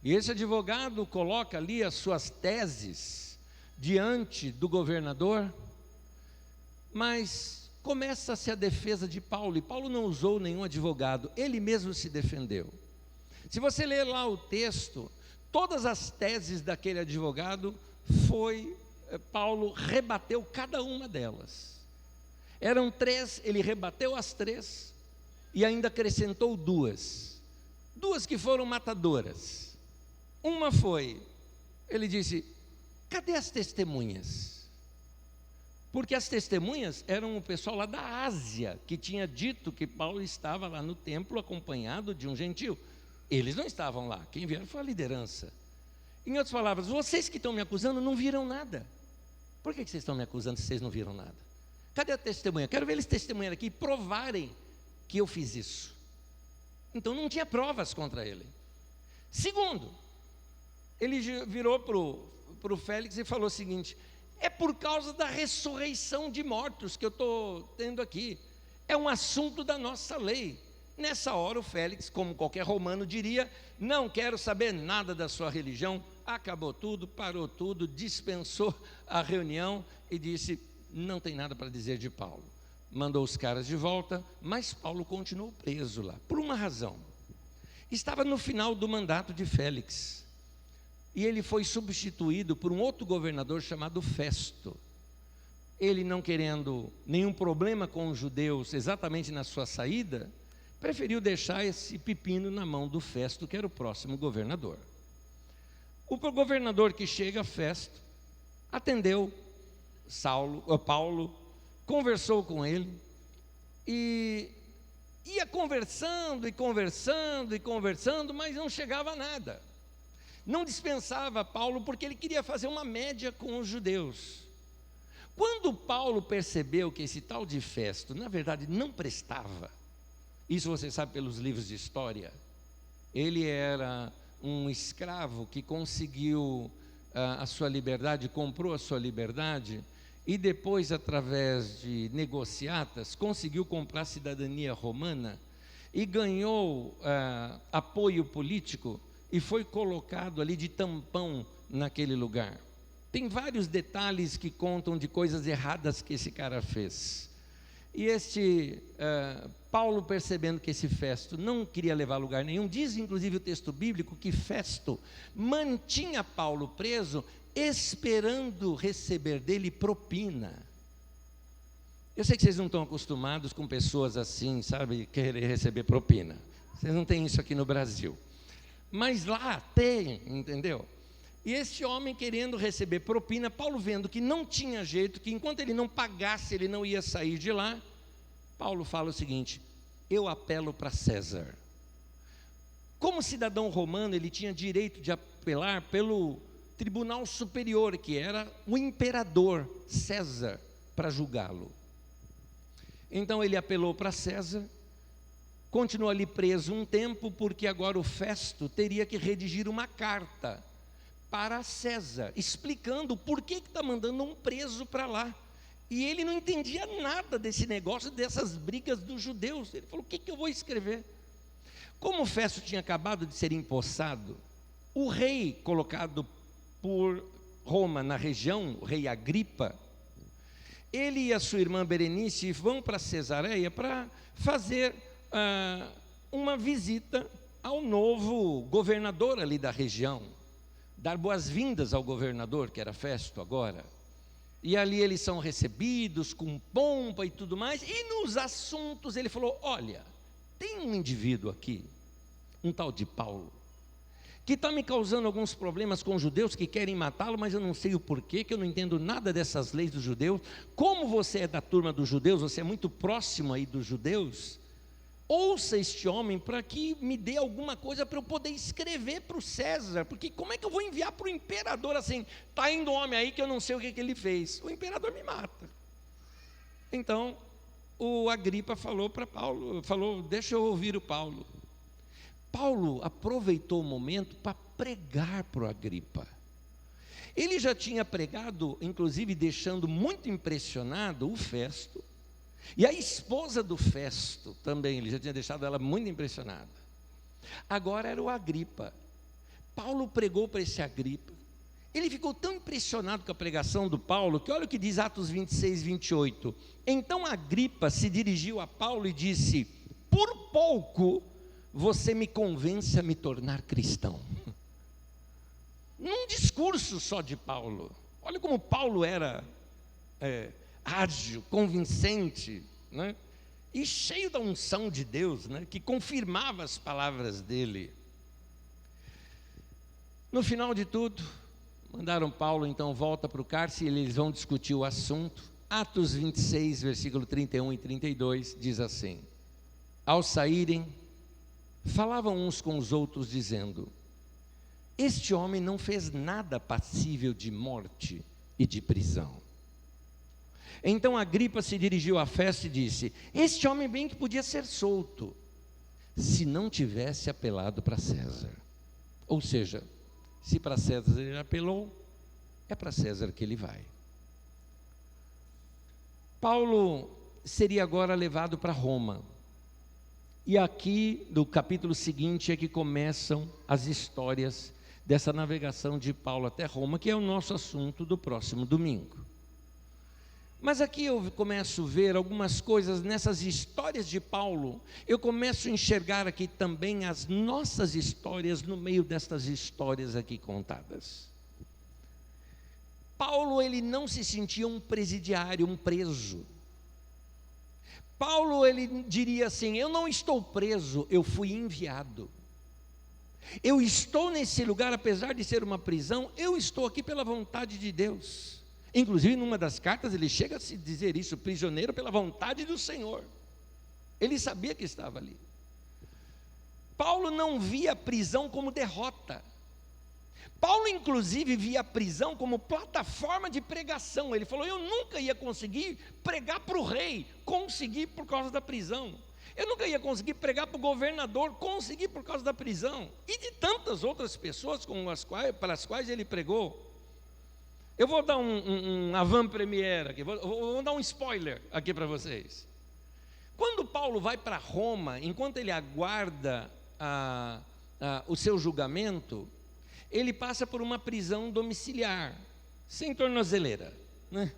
A: e esse advogado coloca ali as suas teses diante do governador, mas começa-se a defesa de Paulo, e Paulo não usou nenhum advogado, ele mesmo se defendeu. Se você ler lá o texto, todas as teses daquele advogado Paulo rebateu cada uma delas. Eram 3, ele rebateu as 3 e ainda acrescentou 2 que foram matadoras. Uma foi, ele disse, cadê as testemunhas? Porque as testemunhas eram o pessoal lá da Ásia, que tinha dito que Paulo estava lá no templo acompanhado de um gentil. Eles não estavam lá, quem vieram foi a liderança. Em outras palavras, vocês que estão me acusando não viram nada. Por que vocês estão me acusando se vocês não viram nada? Cadê a testemunha? Quero ver eles testemunharem aqui e provarem que eu fiz isso. Então não tinha provas contra ele. Segundo, ele virou para o Félix e falou o seguinte: é por causa da ressurreição de mortos que eu estou tendo aqui. É um assunto da nossa lei. Nessa hora o Félix, como qualquer romano diria, não quero saber nada da sua religião, acabou tudo, parou tudo, dispensou a reunião e disse, não tem nada para dizer de Paulo. Mandou os caras de volta, mas Paulo continuou preso lá, por uma razão. Estava no final do mandato de Félix, e ele foi substituído por um outro governador chamado Festo. Ele, não querendo nenhum problema com os judeus exatamente na sua saída, preferiu deixar esse pepino na mão do Festo, que era o próximo governador. O governador que chega, Festo, atendeu Paulo, conversou com ele, e ia conversando, mas não chegava a nada. Não dispensava Paulo, porque ele queria fazer uma média com os judeus. Quando Paulo percebeu que esse tal de Festo, na verdade, não prestava, isso você sabe pelos livros de história, ele era um escravo que conseguiu a sua liberdade, comprou a sua liberdade, e depois, através de negociatas, conseguiu comprar a cidadania romana, e ganhou apoio político, e foi colocado ali de tampão naquele lugar. Tem vários detalhes que contam de coisas erradas que esse cara fez. E Paulo, percebendo que esse Festo não queria levar a lugar nenhum, diz inclusive o texto bíblico que Festo mantinha Paulo preso, esperando receber dele propina. Eu sei que vocês não estão acostumados com pessoas assim, sabe, querer receber propina. Vocês não têm isso aqui no Brasil. Mas lá tem, entendeu? E este homem querendo receber propina, Paulo vendo que não tinha jeito, que enquanto ele não pagasse, ele não ia sair de lá, Paulo fala o seguinte: eu apelo para César. Como cidadão romano, ele tinha direito de apelar pelo tribunal superior, que era o imperador César, para julgá-lo. Então ele apelou para César, continuou ali preso um tempo, porque agora o Festo teria que redigir uma carta para César, explicando por que está mandando um preso para lá. E ele não entendia nada desse negócio, dessas brigas dos judeus. Ele falou, o que eu vou escrever? Como o Festo tinha acabado de ser empossado, o rei colocado por Roma na região, o rei Agripa, ele e a sua irmã Berenice vão para Cesareia para fazer uma visita ao novo governador ali da região, dar boas-vindas ao governador, que era Festo agora. E ali eles são recebidos com pompa e tudo mais, e nos assuntos ele falou, olha, tem um indivíduo aqui, um tal de Paulo, que está me causando alguns problemas com os judeus que querem matá-lo, mas eu não sei o porquê, que eu não entendo nada dessas leis dos judeus. Como você é da turma dos judeus, você é muito próximo aí dos judeus, ouça este homem para que me dê alguma coisa para eu poder escrever para o César, porque como é que eu vou enviar para o imperador assim, está indo um homem aí que eu não sei o que ele fez, o imperador me mata. Então, o Agripa falou para Paulo, deixa eu ouvir o Paulo. Paulo aproveitou o momento para pregar para o Agripa. Ele já tinha pregado, inclusive deixando muito impressionado o Festo, e a esposa do Festo também, ele já tinha deixado ela muito impressionada. Agora era o Agripa. Paulo pregou para esse Agripa. Ele ficou tão impressionado com a pregação do Paulo, que olha o que diz Atos 26, 28. Então Agripa se dirigiu a Paulo e disse: por pouco você me convence a me tornar cristão. Num discurso só de Paulo. Olha como Paulo era ágil, convincente, né? E cheio da unção de Deus, né? Que confirmava as palavras dele. No final de tudo, mandaram Paulo então volta para o cárcere, e eles vão discutir o assunto. Atos 26, versículo 31 e 32, diz assim: ao saírem, falavam uns com os outros, dizendo: este homem não fez nada passível de morte e de prisão. Então Agripa se dirigiu à festa e disse: este homem bem que podia ser solto, se não tivesse apelado para César. Ou seja, se para César ele apelou, é para César que ele vai. Paulo seria agora levado para Roma. E aqui, do capítulo seguinte, é que começam as histórias dessa navegação de Paulo até Roma, que é o nosso assunto do próximo domingo. Mas aqui eu começo a ver algumas coisas nessas histórias de Paulo, eu começo a enxergar aqui também as nossas histórias no meio destas histórias aqui contadas. Paulo, ele não se sentia um presidiário, um preso. Paulo, ele diria assim: eu não estou preso, eu fui enviado. Eu estou nesse lugar, apesar de ser uma prisão, eu estou aqui pela vontade de Deus. Inclusive, numa das cartas, ele chega a se dizer isso: prisioneiro pela vontade do Senhor. Ele sabia que estava ali. Paulo não via a prisão como derrota. Paulo, inclusive, via a prisão como plataforma de pregação. Ele falou: eu nunca ia conseguir pregar para o rei, consegui por causa da prisão. Eu nunca ia conseguir pregar para o governador, consegui por causa da prisão. E de tantas outras pessoas para as quais ele pregou. Eu vou dar um avant-première aqui, vou dar um spoiler aqui para vocês. Quando Paulo vai para Roma, enquanto ele aguarda o seu julgamento, ele passa por uma prisão domiciliar, sem tornozeleira, né?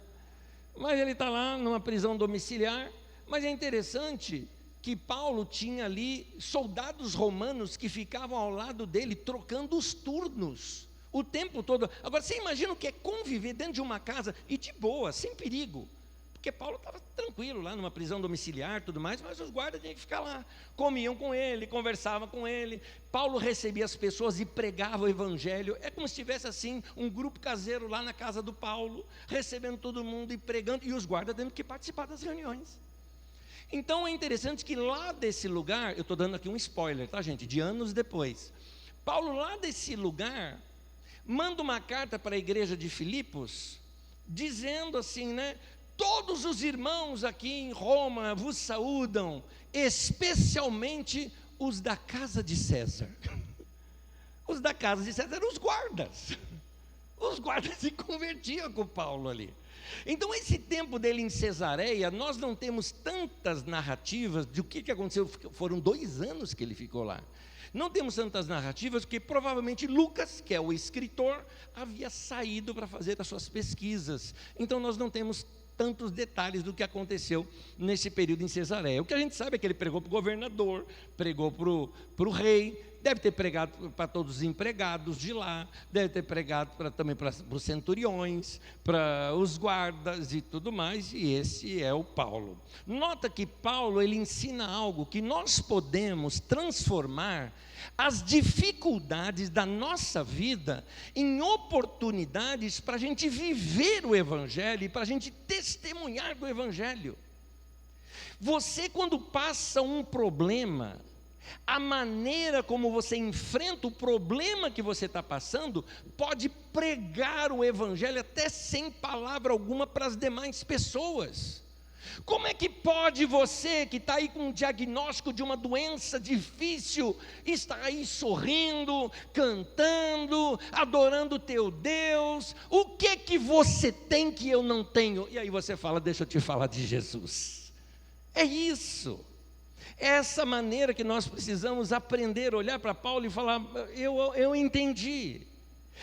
A: Mas ele está lá numa prisão domiciliar. Mas é interessante que Paulo tinha ali soldados romanos que ficavam ao lado dele, trocando os turnos o tempo todo. Agora, você imagina o que é conviver dentro de uma casa e de boa, sem perigo. Porque Paulo estava tranquilo lá numa prisão domiciliar, tudo mais, mas os guardas tinham que ficar lá, comiam com ele, conversavam com ele. Paulo recebia as pessoas e pregava o evangelho. É como se tivesse assim um grupo caseiro lá na casa do Paulo, recebendo todo mundo e pregando, e os guardas tendo que participar das reuniões. Então é interessante que lá desse lugar, eu estou dando aqui um spoiler, tá, gente, de anos depois, Paulo lá desse lugar manda uma carta para a igreja de Filipos, dizendo assim, né: todos os irmãos aqui em Roma vos saúdam, especialmente os da casa de César. Os da casa de César eram os guardas. Os guardas se convertiam com Paulo ali. Então, esse tempo dele em Cesareia, nós não temos tantas narrativas de o que aconteceu. Foram 2 anos que ele ficou lá. Não temos tantas narrativas, porque provavelmente Lucas, que é o escritor, havia saído para fazer as suas pesquisas. Então, nós não temos tantos detalhes do que aconteceu nesse período em Cesareia. O que a gente sabe é que ele pregou para o governador, pregou para o rei, deve ter pregado para todos os empregados de lá, deve ter pregado também para os centuriões, para os guardas e tudo mais, e esse é o Paulo. Nota que Paulo, ele ensina algo, que nós podemos transformar as dificuldades da nossa vida em oportunidades para a gente viver o Evangelho e para a gente testemunhar do Evangelho. Você, quando passa um problema, a maneira como você enfrenta o problema que você está passando, pode pregar o evangelho até sem palavra alguma para as demais pessoas. Como é que pode você, que está aí com um diagnóstico de uma doença difícil, estar aí sorrindo, cantando, adorando o teu Deus? O que você tem que eu não tenho? E aí você fala, deixa eu te falar de Jesus. É isso. É essa maneira que nós precisamos aprender a olhar para Paulo e falar, eu entendi.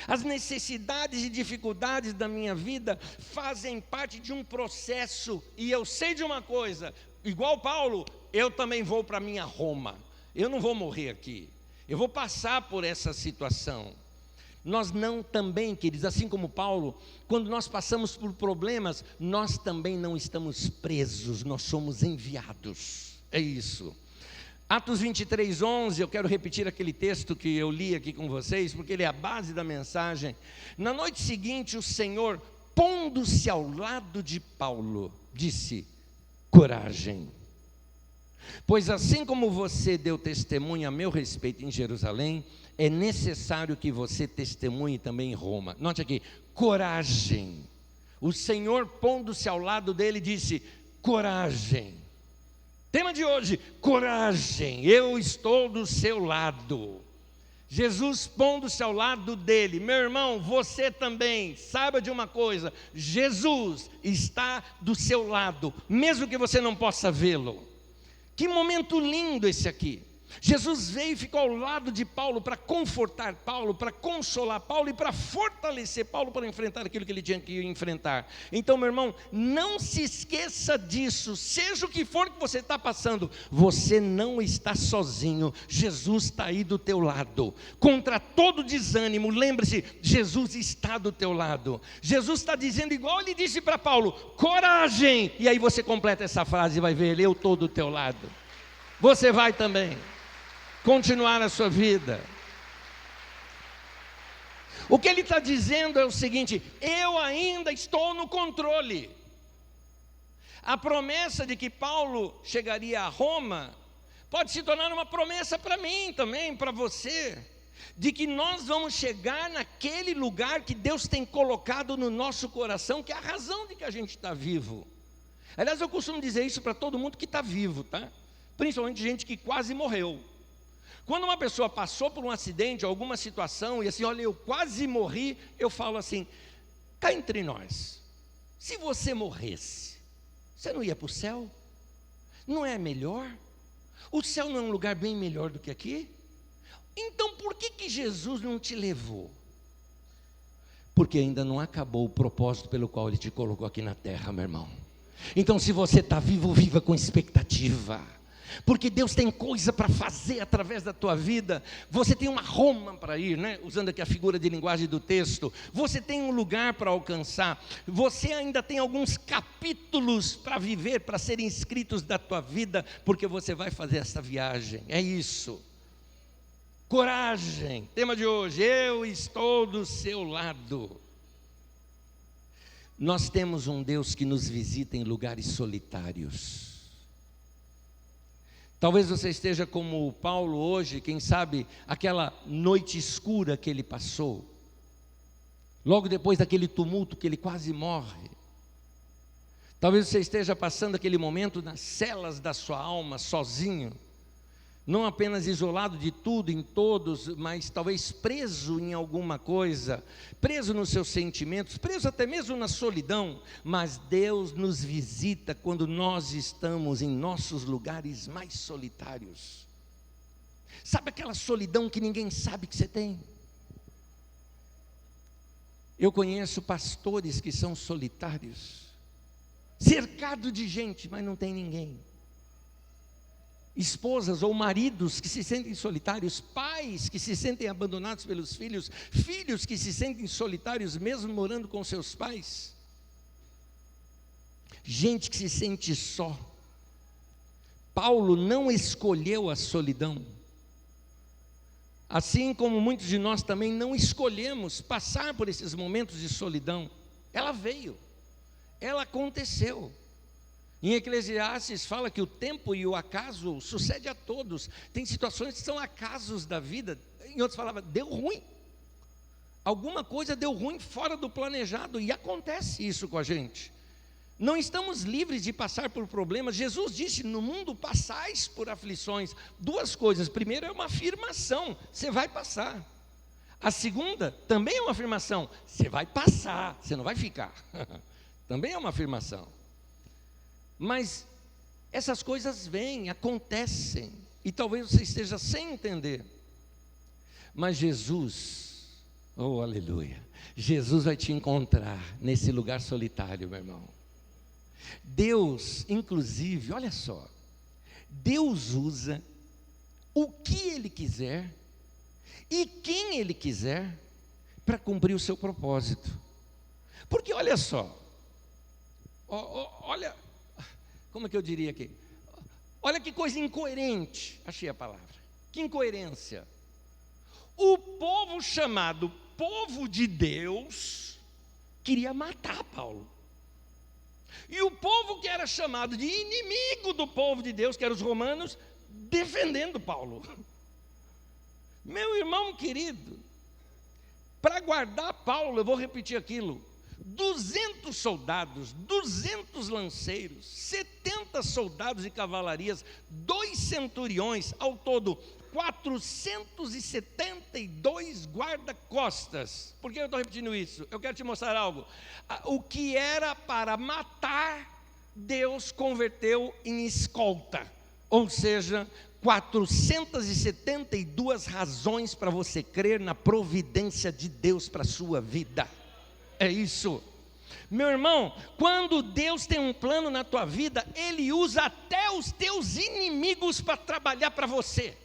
A: As necessidades e dificuldades da minha vida fazem parte de um processo, e eu sei de uma coisa, igual Paulo, eu também vou para a minha Roma, eu não vou morrer aqui, eu vou passar por essa situação. Nós não também, queridos, assim como Paulo, quando nós passamos por problemas, nós também não estamos presos, nós somos enviados, é isso. Atos 23, 11, eu quero repetir aquele texto que eu li aqui com vocês, porque ele é a base da mensagem. Na noite seguinte, o Senhor, pondo-se ao lado de Paulo, disse, coragem, pois assim como você deu testemunho a meu respeito em Jerusalém, é necessário que você testemunhe também em Roma. Note aqui, coragem. O Senhor, pondo-se ao lado dele, disse, coragem. Tema de hoje, coragem, eu estou do seu lado. Jesus pondo-se ao lado dele. Meu irmão, você também, saiba de uma coisa, Jesus está do seu lado, mesmo que você não possa vê-lo. Que momento lindo esse aqui. Jesus veio e ficou ao lado de Paulo para confortar Paulo, para consolar Paulo e para fortalecer Paulo para enfrentar aquilo que ele tinha que enfrentar. Então, meu irmão, não se esqueça disso, seja o que for que você está passando, você não está sozinho, Jesus está aí do teu lado. Contra todo desânimo, lembre-se, Jesus está do teu lado. Jesus está dizendo igual ele disse para Paulo, coragem, e aí você completa essa frase e vai ver, eu estou do teu lado. Você vai também continuar a sua vida. O que ele está dizendo é o seguinte, eu ainda estou no controle. A promessa de que Paulo chegaria a Roma, pode se tornar uma promessa para mim também, para você, de que nós vamos chegar naquele lugar que Deus tem colocado no nosso coração, que é a razão de que a gente está vivo. Aliás, eu costumo dizer isso para todo mundo que está vivo, tá? Principalmente gente que quase morreu. Quando uma pessoa passou por um acidente, alguma situação, e assim, olha, eu quase morri, eu falo assim, cá entre nós, se você morresse, você não ia para o céu? Não é melhor? O céu não é um lugar bem melhor do que aqui? Então por que Jesus não te levou? Porque ainda não acabou o propósito pelo qual Ele te colocou aqui na terra, meu irmão. Então se você está vivo, viva com expectativa. Porque Deus tem coisa para fazer através da tua vida. Você tem uma Roma para ir, né? Usando aqui a figura de linguagem do texto. Você tem um lugar para alcançar. Você ainda tem alguns capítulos para viver, para serem escritos da tua vida, porque você vai fazer essa viagem. É isso. Coragem. Tema de hoje, eu estou do seu lado. Nós temos um Deus que nos visita em lugares solitários. Talvez você esteja como Paulo hoje, quem sabe aquela noite escura que ele passou, logo depois daquele tumulto que ele quase morre. Talvez você esteja passando aquele momento nas celas da sua alma, sozinho, não apenas isolado de tudo, em todos, mas talvez preso em alguma coisa, preso nos seus sentimentos, preso até mesmo na solidão. Mas Deus nos visita quando nós estamos em nossos lugares mais solitários. Sabe aquela solidão que ninguém sabe que você tem? Eu conheço pastores que são solitários, cercado de gente, mas não tem ninguém. Esposas ou maridos que se sentem solitários, pais que se sentem abandonados pelos filhos, filhos que se sentem solitários mesmo morando com seus pais, gente que se sente só. Paulo não escolheu a solidão, assim como muitos de nós também não escolhemos passar por esses momentos de solidão. Ela veio, ela aconteceu. Em Eclesiastes fala que o tempo e o acaso sucede a todos. Tem situações que são acasos da vida. Em outras palavras, deu ruim. Alguma coisa deu ruim fora do planejado, e acontece isso com a gente. Não estamos livres de passar por problemas. Jesus disse: no mundo passais por aflições. Duas coisas: primeiro é uma afirmação, você vai passar. A segunda também é uma afirmação, você vai passar, você não vai ficar. Também é uma afirmação. Mas essas coisas vêm, acontecem, e talvez você esteja sem entender. Mas Jesus, oh aleluia, Jesus vai te encontrar nesse lugar solitário, meu irmão. Deus, inclusive, olha só, Deus usa o que Ele quiser e quem Ele quiser para cumprir o seu propósito. Porque olha só, olha, como é que eu diria aqui? Olha que coisa incoerente, achei a palavra, que incoerência. O povo chamado povo de Deus queria matar Paulo. E o povo que era chamado de inimigo do povo de Deus, que eram os romanos, defendendo Paulo. Meu irmão querido, para guardar Paulo, eu vou repetir aquilo: 200 soldados, 200 lanceiros, 70 soldados e cavalarias, 2 centuriões, ao todo 472 guarda-costas. Por que eu estou repetindo isso? Eu quero te mostrar algo. O que era para matar, Deus converteu em escolta. Ou seja, 472 razões para você crer na providência de Deus para a sua vida. É isso. Meu irmão, quando Deus tem um plano na tua vida, Ele usa até os teus inimigos para trabalhar para você.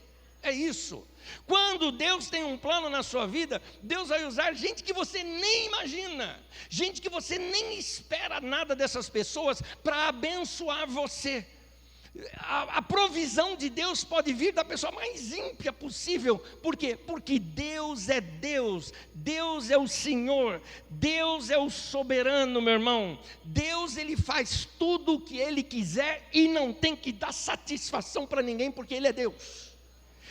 A: É isso. Quando Deus tem um plano na sua vida, Deus vai usar gente que você nem imagina, gente que você nem espera nada dessas pessoas para abençoar você. A provisão de Deus pode vir da pessoa mais ímpia possível. Por quê? Porque Deus é Deus, Deus é o Senhor, Deus é o soberano, meu irmão. Deus, Ele faz tudo o que Ele quiser e não tem que dar satisfação para ninguém, porque Ele é Deus.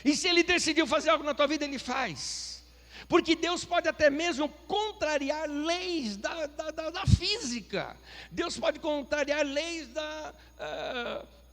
A: E se Ele decidiu fazer algo na tua vida, Ele faz. Porque Deus pode até mesmo contrariar leis da física. Deus pode contrariar leis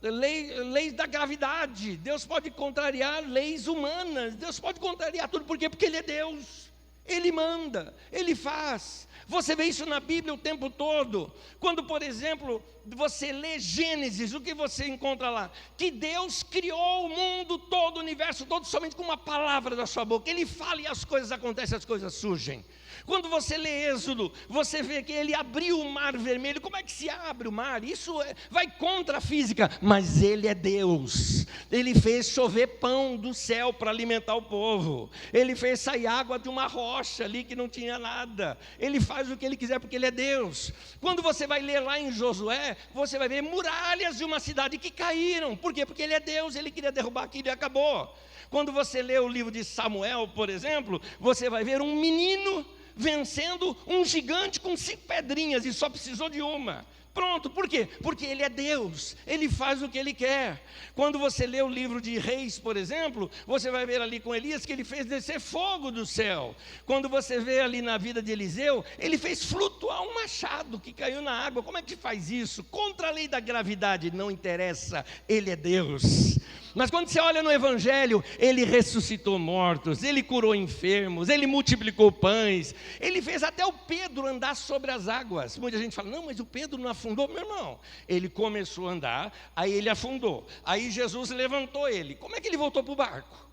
A: leis da gravidade. Deus pode contrariar leis humanas. Deus pode contrariar tudo. Por quê? Porque Ele é Deus. Ele manda, Ele faz. Você vê isso na Bíblia o tempo todo. Quando, por exemplo, você lê Gênesis, o que você encontra lá? Que Deus criou o mundo todo, o universo todo, somente com uma palavra da sua boca. Ele fala e as coisas acontecem, as coisas surgem. Quando você lê Êxodo, você vê que Ele abriu o mar vermelho. Como é que se abre o mar? Isso vai contra a física, mas Ele é Deus. Ele fez chover pão do céu para alimentar o povo. Ele fez sair água de uma rocha ali que não tinha nada. Ele faz o que Ele quiser porque Ele é Deus. Quando você vai ler lá em Josué, você vai ver muralhas de uma cidade que caíram. Por quê? Porque Ele é Deus, Ele queria derrubar aquilo e acabou. Quando você lê o livro de Samuel, por exemplo, você vai ver um menino vencendo um gigante com 5 pedrinhas e só precisou de uma. Pronto, por quê? Porque Ele é Deus, Ele faz o que Ele quer. Quando você lê o livro de Reis, por exemplo, você vai ver ali com Elias que ele fez descer fogo do céu. Quando você vê ali na vida de Eliseu, ele fez flutuar um machado que caiu na água. Como é que faz isso? Contra a lei da gravidade, não interessa, Ele é Deus. Mas quando você olha no Evangelho, Ele ressuscitou mortos, Ele curou enfermos, Ele multiplicou pães, Ele fez até o Pedro andar sobre as águas. Muita gente fala, não, mas o Pedro não afundou. Meu irmão, ele começou a andar, aí ele afundou, aí Jesus levantou ele. Como é que ele voltou para o barco?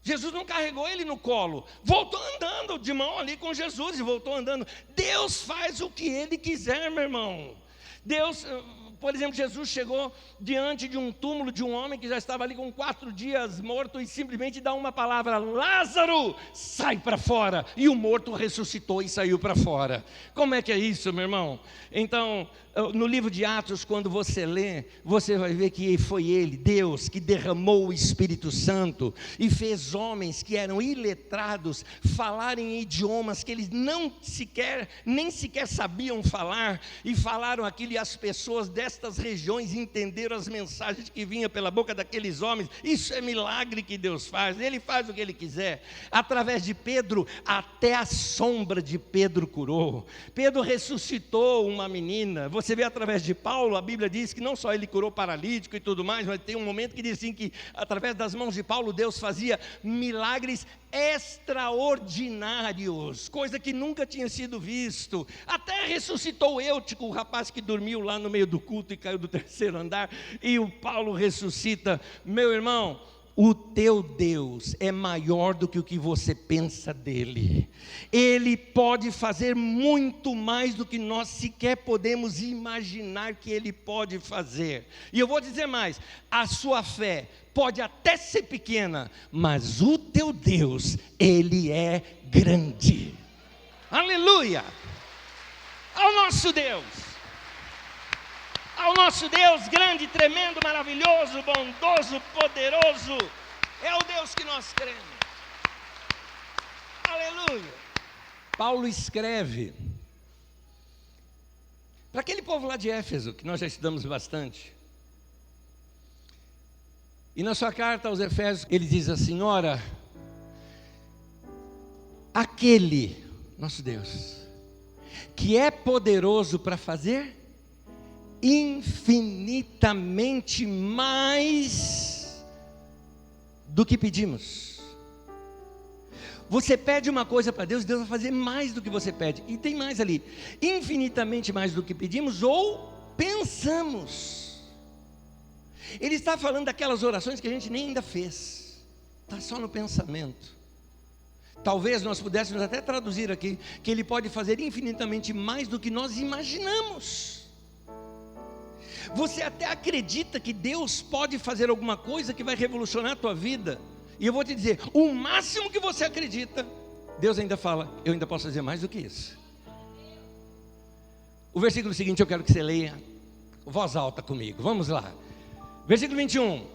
A: Jesus não carregou ele no colo, voltou andando de mão ali com Jesus e voltou andando. Deus faz o que Ele quiser, meu irmão. Deus... Por exemplo, Jesus chegou diante de um túmulo de um homem que já estava ali com 4 dias morto e simplesmente dá uma palavra: Lázaro, sai para fora. E o morto ressuscitou e saiu para fora. Como é que é isso, meu irmão? Então, no livro de Atos, quando você lê, você vai ver que foi Ele, Deus, que derramou o Espírito Santo e fez homens que eram iletrados falarem idiomas que eles nem sequer sabiam falar, e falaram aquilo, e as pessoas dessa destas regiões entenderam as mensagens que vinham pela boca daqueles homens. Isso é milagre que Deus faz, Ele faz o que Ele quiser. Através de Pedro, até a sombra de Pedro curou. Pedro ressuscitou uma menina. Você vê através de Paulo, a Bíblia diz que não só ele curou paralítico e tudo mais, mas tem um momento que diz assim, que através das mãos de Paulo, Deus fazia milagres extraordinários, coisa que nunca tinha sido visto. Até ressuscitou Eutico, o rapaz que dormiu lá no meio do culto e caiu do terceiro andar, e o Paulo ressuscita. Meu irmão, o teu Deus é maior do que o que você pensa dele. Ele pode fazer muito mais do que nós sequer podemos imaginar que Ele pode fazer. E eu vou dizer mais, a sua fé pode até ser pequena, mas o teu Deus, Ele é grande. Aleluia! Ao nosso Deus grande, tremendo, maravilhoso, bondoso, poderoso, é o Deus que nós cremos. Aleluia! Paulo escreve para aquele povo lá de Éfeso, que nós já estudamos bastante. E na sua carta aos Efésios, ele diz assim: ora, aquele, nosso Deus, que é poderoso para fazer infinitamente mais do que pedimos. Você pede uma coisa para Deus, Deus vai fazer mais do que você pede. E tem mais ali, infinitamente mais do que pedimos ou pensamos. Ele está falando daquelas orações que a gente nem ainda fez, está só no pensamento. Talvez nós pudéssemos até traduzir aqui, que Ele pode fazer infinitamente mais do que nós imaginamos. Você até acredita que Deus pode fazer alguma coisa que vai revolucionar a tua vida. E eu vou te dizer, o máximo que você acredita, Deus ainda fala, eu ainda posso fazer mais do que isso. O versículo seguinte eu quero que você leia, voz alta comigo, vamos lá. Versículo 21,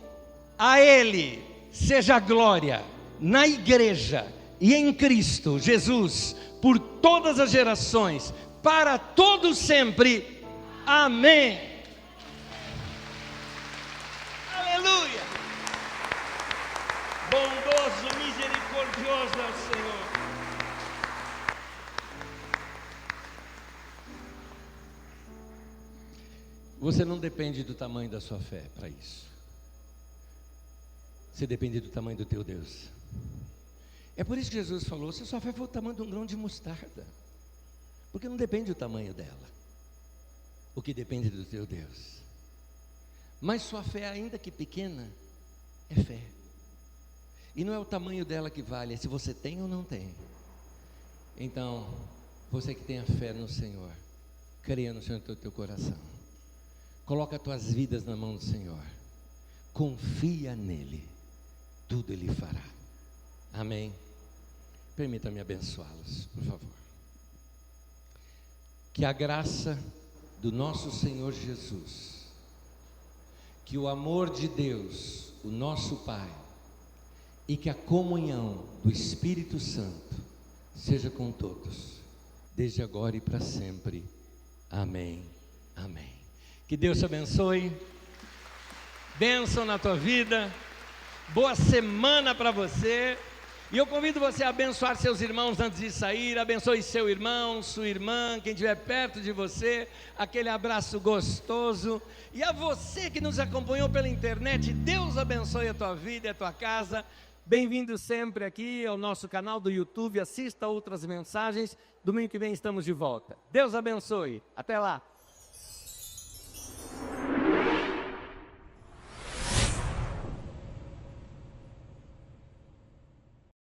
A: a Ele seja a glória na igreja e em Cristo Jesus, por todas as gerações, para todos sempre, amém. Aleluia! Bondoso, misericordioso é o Senhor. Você não depende do tamanho da sua fé para isso. Você depende do tamanho do teu Deus. É por isso que Jesus falou, se a sua fé for o tamanho de um grão de mostarda, porque não depende do tamanho dela, o que depende do teu Deus. Mas sua fé, ainda que pequena, é fé. E não é o tamanho dela que vale, é se você tem ou não tem. Então, você que tem a fé no Senhor, creia no Senhor do teu coração. Coloca as tuas vidas na mão do Senhor. Confia nele. Tudo Ele fará. Amém. Permita-me abençoá-los, por favor. Que a graça do nosso Senhor Jesus, que o amor de Deus, o nosso Pai, e que a comunhão do Espírito Santo seja com todos, desde agora e para sempre. Amém. Amém. Que Deus te abençoe. Bênção na tua vida. Boa semana para você. E eu convido você a abençoar seus irmãos antes de sair. Abençoe seu irmão, sua irmã, quem estiver perto de você. Aquele abraço gostoso. E a você que nos acompanhou pela internet, Deus abençoe a tua vida e a tua casa. Bem-vindo sempre aqui ao nosso canal do YouTube. Assista outras mensagens. Domingo que vem estamos de volta. Deus abençoe. Até lá.